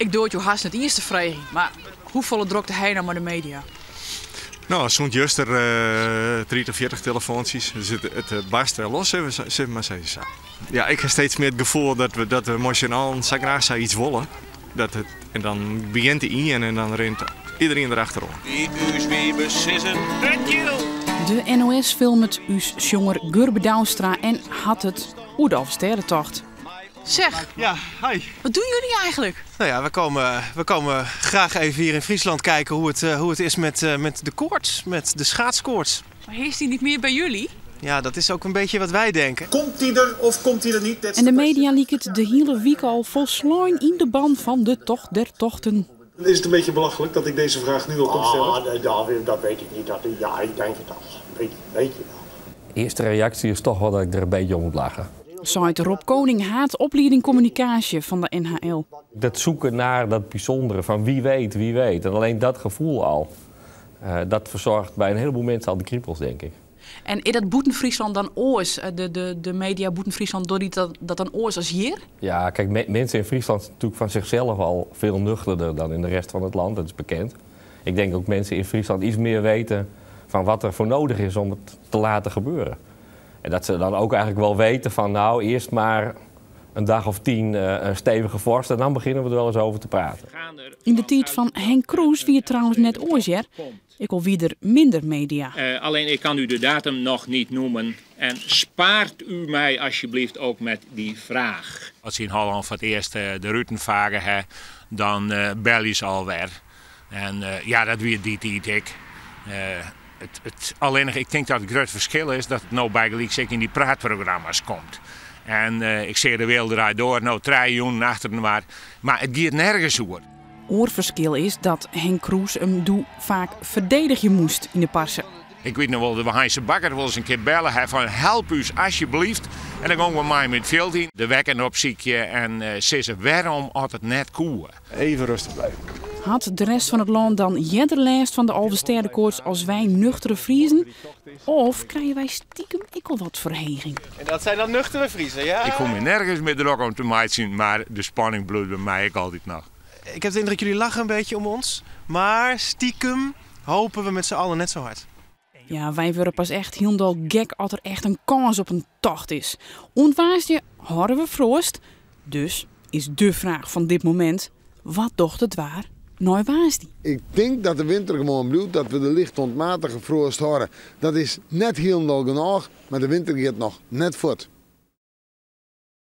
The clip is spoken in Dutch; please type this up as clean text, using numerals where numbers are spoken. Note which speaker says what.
Speaker 1: Ik doe het je haast net eerste vragen, maar hoeveel drukte hij nou maar de media?
Speaker 2: Nou, zo'n juster 30 of 40 telefoontjes. Dus het barst wel los, zeg maar zeggen. Ja, ik heb steeds meer het gevoel dat we emotioneel zo graag iets willen. En dan begint hij in en dan rent iedereen erachterom.
Speaker 3: Die us weer beslissen.
Speaker 1: De NOS filmt us jonger Gurbe Douwstra en had het oer de Alversterrentocht. Zeg,
Speaker 4: Ja, hi.
Speaker 1: wat doen jullie eigenlijk?
Speaker 4: Nou ja, we komen graag even hier in Friesland kijken hoe het is met de koorts, met de schaatskoorts.
Speaker 1: Maar heerst die niet meer bij jullie?
Speaker 4: Ja, dat is ook een beetje wat wij denken.
Speaker 5: Komt hij er of komt hij er niet?
Speaker 1: En de media lieken het de hele week al volslijn in de ban van de Tocht der Tochten.
Speaker 5: Is het een beetje belachelijk dat ik deze vraag nu al kom stellen?
Speaker 6: Dat weet ik niet. Ja, ik denk het al. Weet je wel.
Speaker 7: De eerste reactie is toch wel dat ik er een beetje om moet lachen.
Speaker 1: Site Rob Koning haat opleiding communicatie van de NHL.
Speaker 7: Dat zoeken naar dat bijzondere van wie weet. En alleen dat gevoel al, dat verzorgt bij een heleboel mensen al de kriebels, denk ik.
Speaker 1: En is dat Boeten-Friesland dan oors, de media Boeten-Friesland, door dat dan oors als hier?
Speaker 7: Ja, kijk, mensen in Friesland zijn natuurlijk van zichzelf al veel nuchterder dan in de rest van het land. Dat is bekend. Ik denk ook mensen in Friesland iets meer weten van wat er voor nodig is om het te laten gebeuren. En dat ze dan ook eigenlijk wel weten van nou, eerst maar een dag of 10 een stevige vorst en dan beginnen we er wel eens over te praten.
Speaker 1: In de tijd van Henk Kroes wie het trouwens net oorzer. Ik wil weer minder media.
Speaker 8: Alleen ik kan u de datum nog niet noemen. En spaart u mij alsjeblieft ook met die vraag. Als je in Holland voor het eerst de Rutenvagen hebt, dan bel je ze alweer. En ja, dat weer die tijd ik. Alleen ik denk dat het groot verschil is dat het nou bijgelijk zeker in die praatprogramma's komt. En ik zie de wereld eruit door, nou 3 jaar achter maar het gaat nergens over.
Speaker 1: Oorverschil is dat Henk Kroes hem vaak verdedigen moest in de parsen.
Speaker 8: Ik weet nog wel, de Heinze Bakker wil eens een keer bellen. Hij van help u alsjeblieft. En dan gaan we mij met veld in. De wekker op ziekje en ze waarom altijd net koeien.
Speaker 5: Even rustig blijven.
Speaker 1: Had de rest van het land dan jeder lijst van de Alversterrenkoorts als wij nuchtere Friezen? Of krijgen wij stiekem ik al wat verheging?
Speaker 4: En dat zijn dan nuchtere Friesen, ja?
Speaker 8: Ik kom hier nergens met de lok om te maaien zien, maar de spanning bloedt bij mij ook altijd nog.
Speaker 4: Ik heb de indruk, jullie lachen een beetje om ons. Maar stiekem hopen we met z'n allen net zo hard.
Speaker 1: Ja, wij worden pas echt heel gek als er echt een kans op een tocht is. Ontwaasje horen we frost. Dus is de vraag van dit moment, wat docht het waar? Nou waas die.
Speaker 9: Ik denk dat de winter gewoon blijft, dat we de licht ontmatige frost horen. Dat is net heel genoeg, maar de winter gaat nog net voort.